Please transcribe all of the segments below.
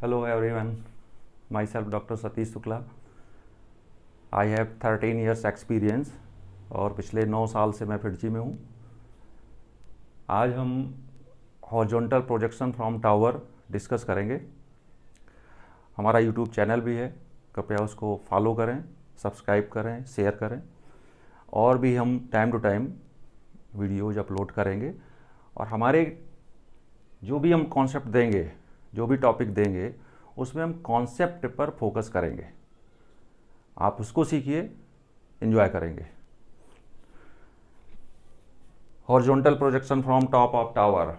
Hello everyone, myself Dr. Satish Shukla. I have 13 years experience और पिछले 9 साल से मैं फिटजी में हूँ। आज हम horizontal projection from tower discuss करेंगे। हमारा यूट्यूब चैनल भी है, कृपया उसको फॉलो करें, सब्सक्राइब करें, शेयर करें। और भी हम time to time videos upload करेंगे और हमारे जो भी हम कॉन्सेप्ट देंगे, जो भी टॉपिक देंगे, उसमें हम कॉन्सेप्ट पर फोकस करेंगे। आप उसको सीखिए, एंजॉय करेंगे। Horizontal projection from top of tower.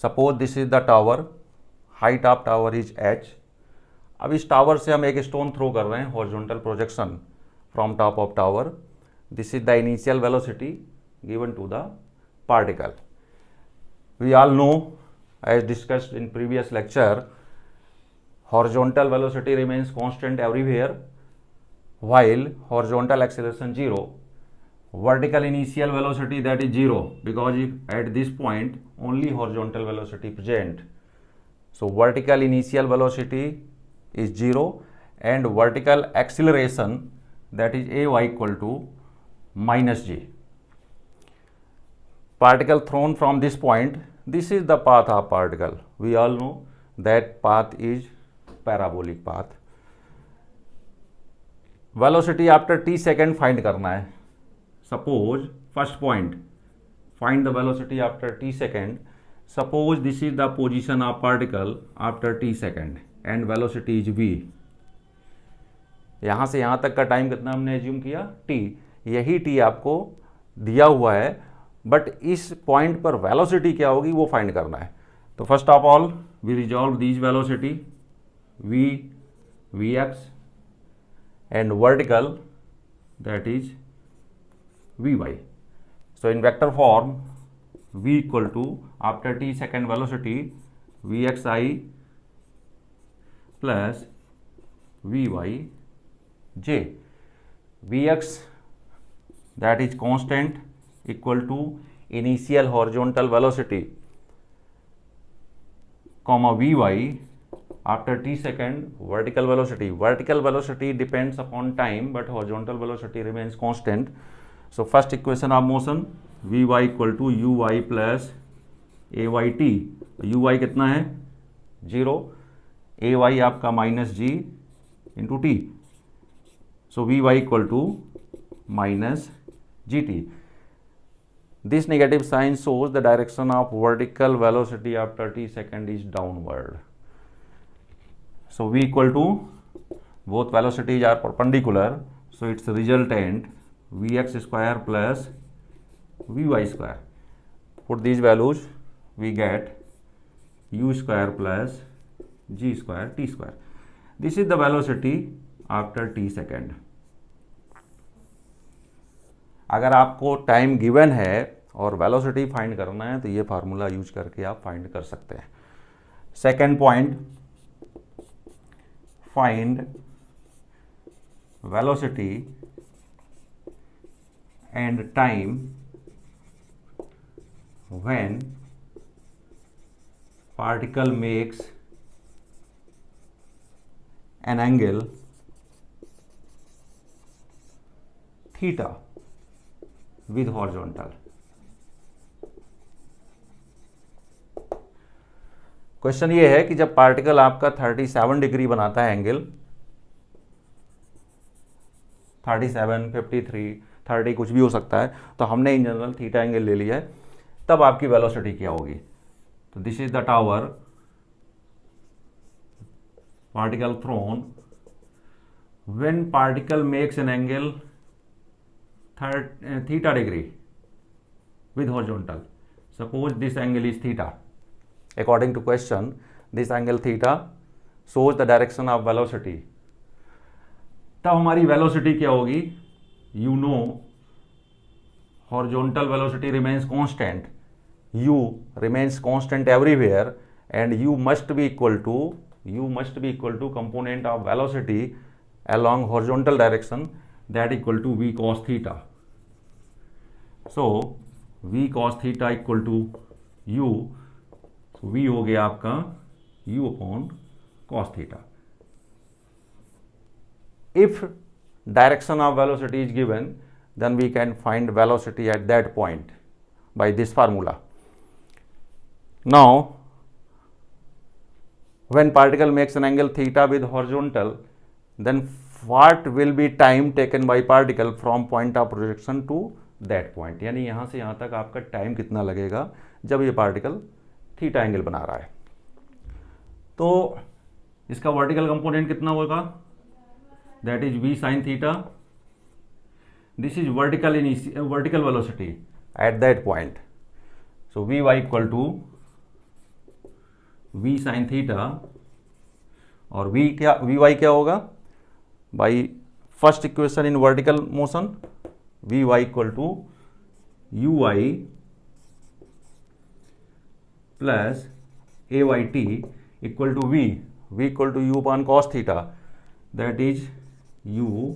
Suppose this is the tower, height of tower is h। अब इस टावर से हम एक स्टोन थ्रो कर रहे हैं। Horizontal projection from top of tower. This is the initial velocity given to the particle. We all know, as discussed in previous lecture, horizontal velocity remains constant everywhere, while horizontal acceleration 0. Vertical initial velocity, that is 0, because if at this point only horizontal velocity present. So vertical initial velocity is 0 and vertical acceleration, that is ay equal to minus g. Particle thrown from this point, this is the path of particle. We all know that path is parabolic path. Velocity after t second find करना है. Suppose first point, find the velocity after t second. Suppose this is the position of particle after t second and velocity is v. यहाँ से यहाँ तक का time कितना हमने assume किया, t. यही t आपको दिया हुआ है, बट इस पॉइंट पर वेलोसिटी क्या होगी वो फाइंड करना है। तो first of all we resolve these velocity v x and vertical that is v y. So in vector form v equal to after t second velocity v x i plus v y j. V x that is constant equal to initial horizontal velocity comma vy after t second vertical velocity. Vertical velocity depends upon time but horizontal velocity remains constant. So first equation of motion vy equal to uy plus ayt. uy कितना है 0, ay आपका minus g into T. So vy equal to minus gt. This negative sign shows the direction of vertical velocity after t second is downward. So v equal to, both velocities are perpendicular, so its resultant vx square plus vy square. Put these values, we get u square plus g square t square. This is the velocity after t second. अगर आपको time given है और velocity find करना है तो ये formula use करके आप फाइंड कर सकते हैं। Second point, find velocity and time when particle makes an angle theta with horizontal. Question ये है कि जब पार्टिकल आपका 37 डिग्री बनाता है एंगल, 37, 53, 30 कुछ भी हो सकता है, तो हमने इन जनरल थीटा एंगल ले लिया है, तब आपकी वेलोसिटी क्या होगी। तो this is the tower, particle thrown, when particle makes an angle theta degree with horizontal. Suppose this angle is theta. According to question, this angle theta shows the direction of velocity. तब हमारी velocity क्या होगी? You know horizontal velocity remains constant. U remains constant everywhere and U must be equal to component of velocity along horizontal direction, that equal to v cos theta. So v cos theta equal to u, so v हो गया आपका u upon cos theta. If direction of velocity is given, then we can find velocity at that point by this formula. Now, when particle makes an angle theta with horizontal, then what will be time taken by particle from point of projection to that point? यानी यहाँ से यहाँ तक आपका time कितना लगेगा जब ये पार्टिकल थीटा एंगल बना रहा है. तो इसका वर्टिकल कंपोनेंट कितना होगा? That is v sin theta. This is vertical velocity at that point. So vy equal to v sin theta और vy क्या होगा? By first equation in vertical motion, vy equal to ui plus ayt equal to v equal to u upon cos theta, that is u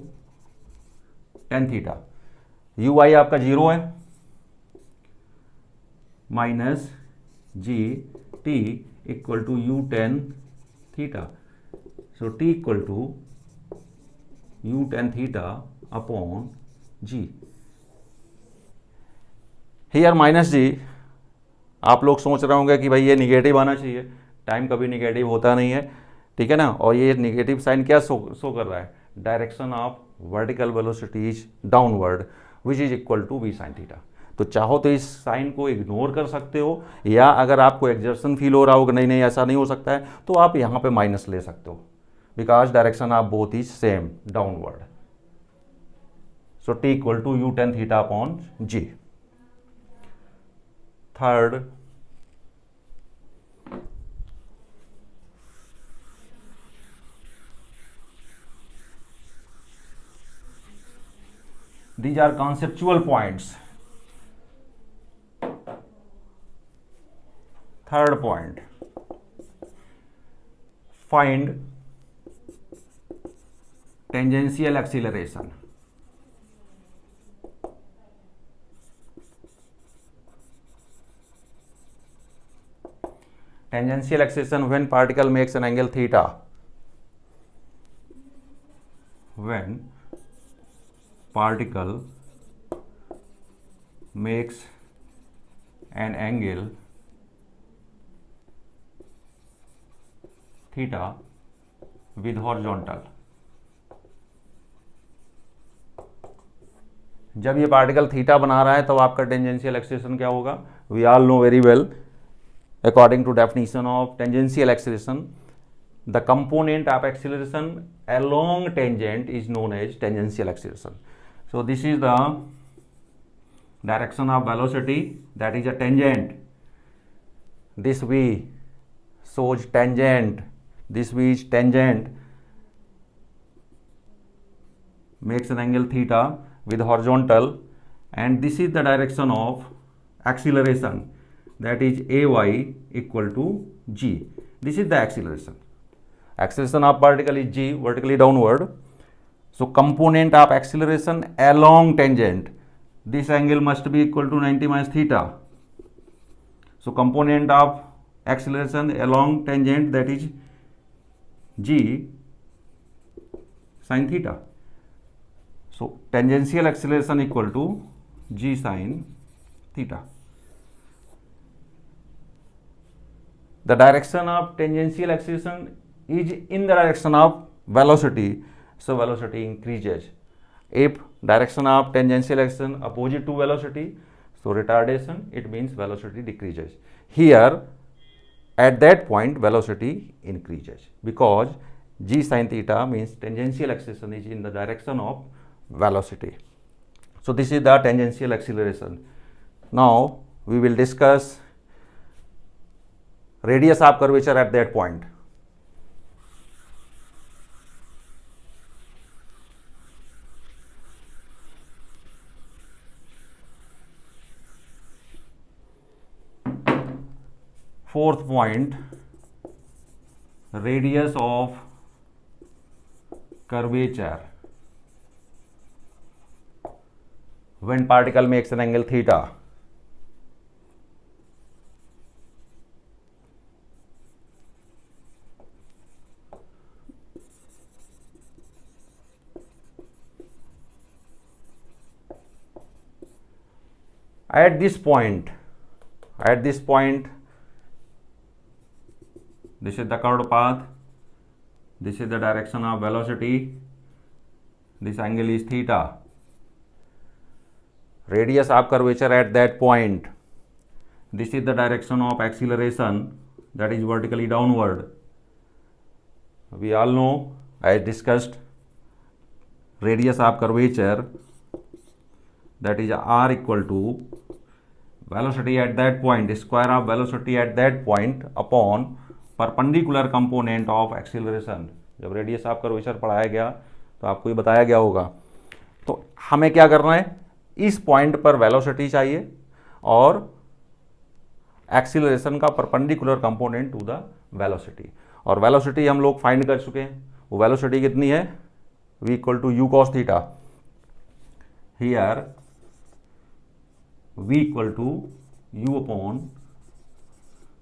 tan theta. ui आपका 0 है, minus g t equal to u tan theta. So t equal to u tan theta upon g. Here minus g. आप लोग सोच रहे होंगे कि भाई ये निगेटिव आना चाहिए. टाइम कभी निगेटिव होता नहीं है, ठीक है ना. और ये निगेटिव साइन क्या शो कर रहा है? Direction of vertical velocity is downward which is equal to v sin theta. तो चाहो तो इस साइन को इग्नोर कर सकते हो, या अगर आपको एक्सर्शन फील हो रहा हो कि नहीं नहीं ऐसा नहीं हो सकता है, तो आप यहाँ पे माइनस ले सकते हो, because direction of both is same, downward. So t equal to u tan theta upon g. Third, these are conceptual points. Third point, find tangential acceleration. Tangential acceleration when particle makes an angle theta. When particle makes an angle theta with horizontal. जब ये particle theta बना रहा है तो आपका tangential acceleration क्या होगा? We all know very well, according to definition of tangential acceleration, the component of acceleration along tangent is known as tangential acceleration. So this is the direction of velocity, that is a tangent. This v shows tangent, this v is tangent, makes an angle theta with horizontal, and this is the direction of acceleration, that is ay equal to g. This is the acceleration. Acceleration of particle is g, vertically downward. So component of acceleration along tangent, this angle must be equal to 90 minus theta. So component of acceleration along tangent, that is g sin theta. So tangential acceleration equal to g sin theta. The direction of tangential acceleration is in the direction of velocity, so velocity increases. If direction of tangential acceleration opposite to velocity, so retardation, it means velocity decreases. Here at that point velocity increases, because g sin theta means tangential acceleration is in the direction of velocity. So this is the tangential acceleration. Now we will discuss radius of curvature at that point. Fourth point, radius of curvature when particle makes an angle theta. at this point, this is the curved path, this is the direction of velocity, this angle is theta. Radius of curvature at that point, this is the direction of acceleration, that is vertically downward. We all know, as discussed, radius of curvature, that is r equal to velocity at that point, square of velocity at that point upon perpendicular component of acceleration. जब radius of curvature पढ़ाया गया तो आपको ये बताया गया होगा. तो हमें क्या करना है, इस पॉइंट पर वेलोसिटी चाहिए और एक्सीलरेशन का perpendicular component to the velocity. और वेलोसिटी हम लोग फाइंड कर चुके हैं. वो वेलोसिटी कितनी है, v equal to u cos theta. Here v equal to u upon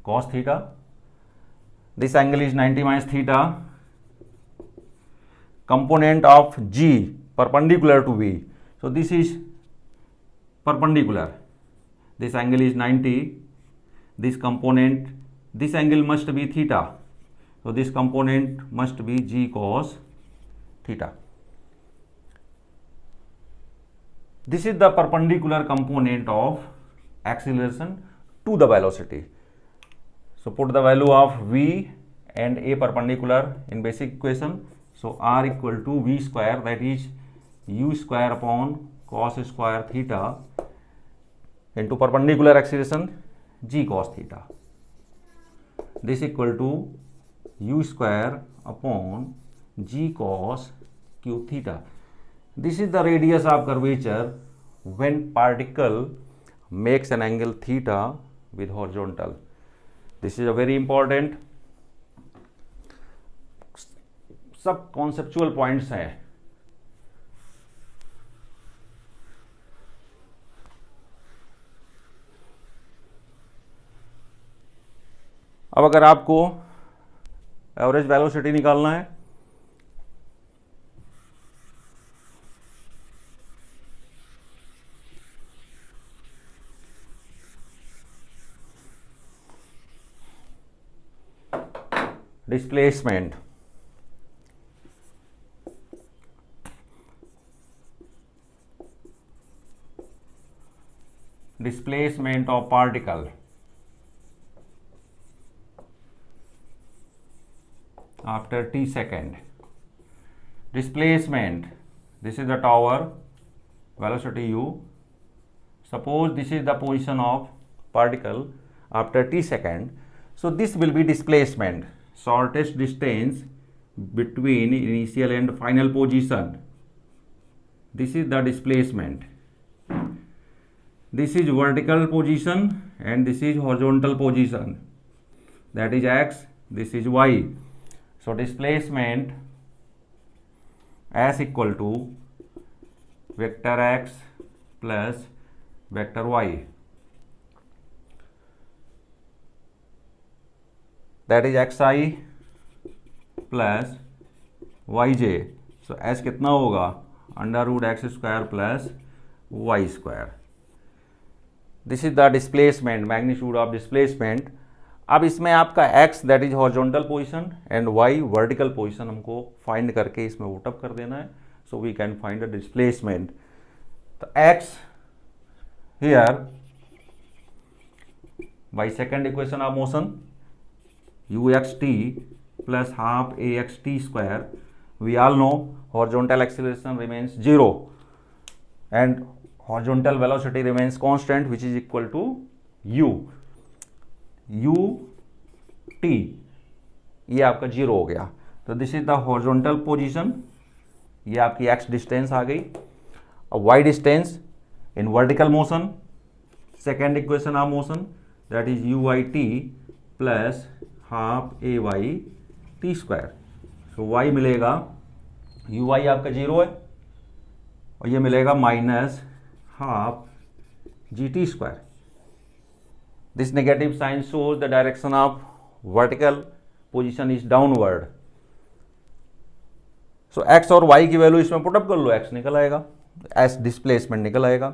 cos theta. This angle is 90 minus theta. Component of G perpendicular to V. So this is perpendicular. This angle is 90. This component, this angle must be theta. So this component must be G cos theta. This is the perpendicular component of acceleration to the velocity. So put the value of v and a perpendicular in basic equation. So r equal to v square, that is u square upon cos square theta into perpendicular acceleration g cos theta. This equal to u square upon g cos q theta. This is the radius of curvature when particle makes an angle theta with horizontal. This is a very important, सब conceptual points हैं. अब अगर आपको average velocity निकालना है, displacement, of particle after t second. Displacement, this is the tower, velocity u. Suppose this is the position of particle after t second. So this will be displacement, shortest distance between initial and final position. This is the displacement. This is vertical position and this is horizontal position, that is x, this is y. So displacement s equal to vector x plus vector y, that is xi plus yj. So s कितना होगा, under root x square plus y square. This is the displacement, magnitude of displacement. अब इसमें आपका x that is horizontal position and y vertical position हमको find करके इसमें put up कर देना है. So we can find the displacement. तो x here by second equation of motion uxt plus half axt square. We all know horizontal acceleration remains 0 and horizontal velocity remains constant, which is equal to u. ut ये आपका 0 हो गया. तो this is the horizontal position, ये आपकी x distance आ गई. अब y distance in vertical motion, second equation of motion, that is uit plus half a y t square. So y मिलेगा, ui आपका 0 है और ये मिलेगा minus half g t square. This negative sign shows the direction of vertical position is downward. So x और y की value इसमें put up कर लो, x निकल आएगा, s डिस्प्लेसमेंट निकल आएगा.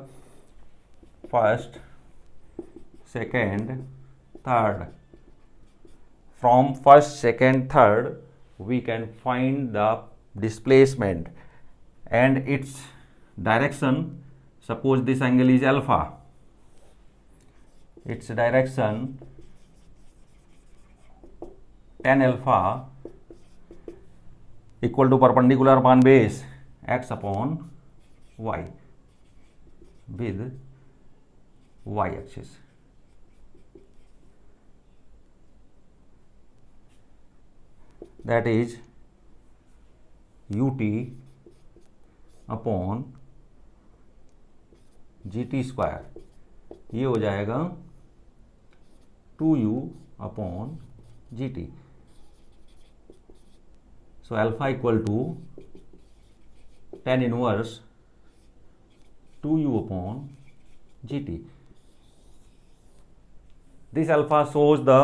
First second, third. From first, second, third, we can find the displacement and its direction. Suppose this angle is alpha. Its direction tan alpha equal to perpendicular upon base x upon y with y axis. That is ut upon gt square, ये हो जाएगा 2u upon gt. So alpha equal to tan inverse 2u upon gt. This alpha shows the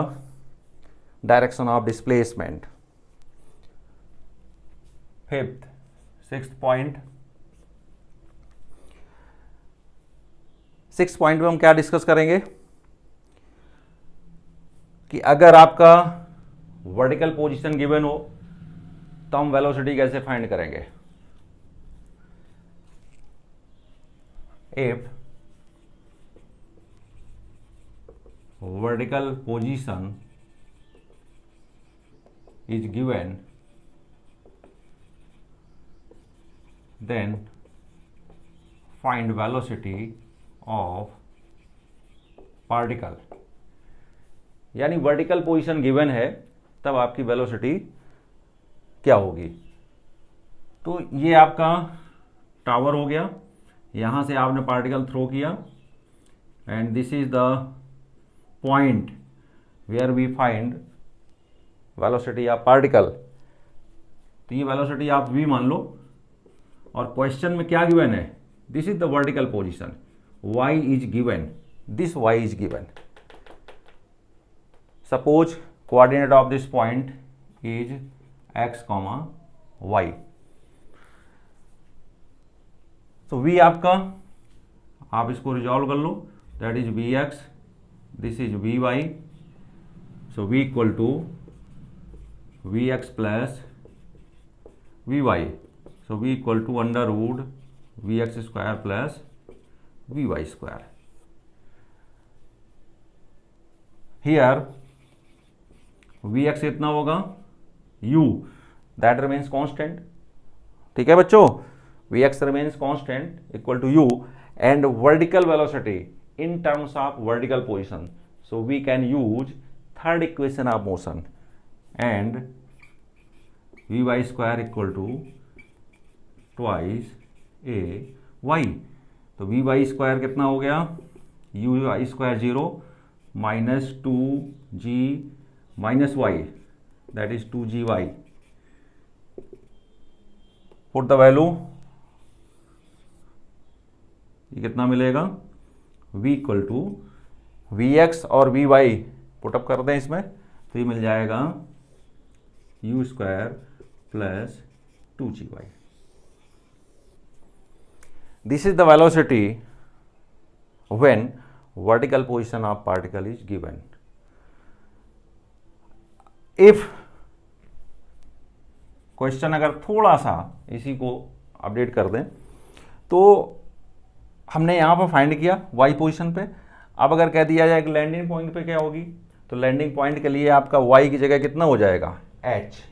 direction of displacement. Fifth, sixth point. Six point में हम क्या discuss करेंगे कि अगर आपका वर्टिकल पोजीशन गिवन हो तो हम वेलोसिटी कैसे फाइंड करेंगे. If vertical position is given then find velocity of particle. यानी वर्टिकल पोजीशन गिवन है तब आपकी वेलोसिटी क्या होगी. तो ये आपका टावर हो गया, यहां से आपने पार्टिकल थ्रो किया and this is the point where we find velocity of particle. तो ये वेलोसिटी आप v मान लो और क्वेश्चन में क्या गिवन है, this is the vertical position, y is given, this y is given. Suppose coordinate of this point is x comma y. So v आपका, आप इसको रिजॉल्व कर लो, that is vx, this is vy. So v equal to vx plus vy. So v equal to under root vx square plus vy square. Here vx इतना होगा, u that remains constant. ठीक है बच्चों, vx remains constant equal to u and vertical velocity in terms of vertical position. So we can use third equation of motion and vy square equal to twice a y. तो v y square कितना हो गया, u y square 0 minus 2g minus y, that is 2gy. Put the value, ये कितना मिलेगा, v equal to v x और v y put up कर दें इसमें तो ये मिल जाएगा u square plus 2gy. This is the velocity when vertical position of particle is given. If question अगर थोड़ा सा इसी को अपडेट कर दें तो हमने यहाँ पर फाइंड किया y पोजीशन पे, अब अगर कह दिया जाए कि लैंडिंग पॉइंट पे क्या होगी तो लैंडिंग पॉइंट के लिए आपका y की जगह कितना हो जाएगा h.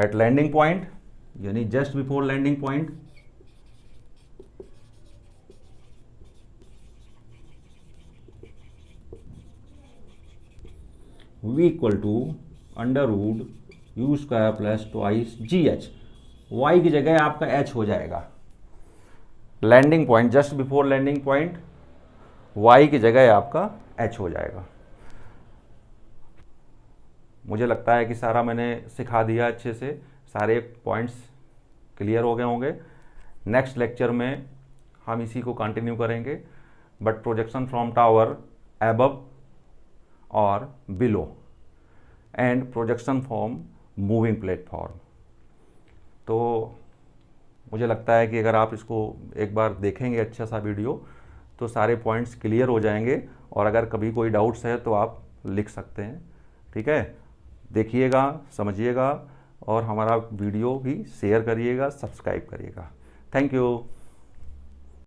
एट लैंडिंग पॉइंट यानी just before landing point v equal to under root u square plus twice g h. Y की जगह आपका h हो जाएगा. Landing point just before landing point y की जगह आपका h हो जाएगा. मुझे लगता है कि सारा मैंने सिखा दिया अच्छे से, सारे पॉइंट्स क्लियर हो गए होंगे. नेक्स्ट लेक्चर में हम इसी को कंटिन्यू करेंगे, but projection from tower above और below and projection from moving platform. तो मुझे लगता है कि अगर आप इसको एक बार देखेंगे अच्छा सा वीडियो तो सारे पॉइंट्स क्लियर हो जाएंगे और अगर कभी कोई डाउट्स है तो आप लिख सकते हैं, ठीक है। देखिएगा, समझिएगा और हमारा वीडियो भी शेयर करिएगा, सब्सक्राइब करिएगा। Thank you.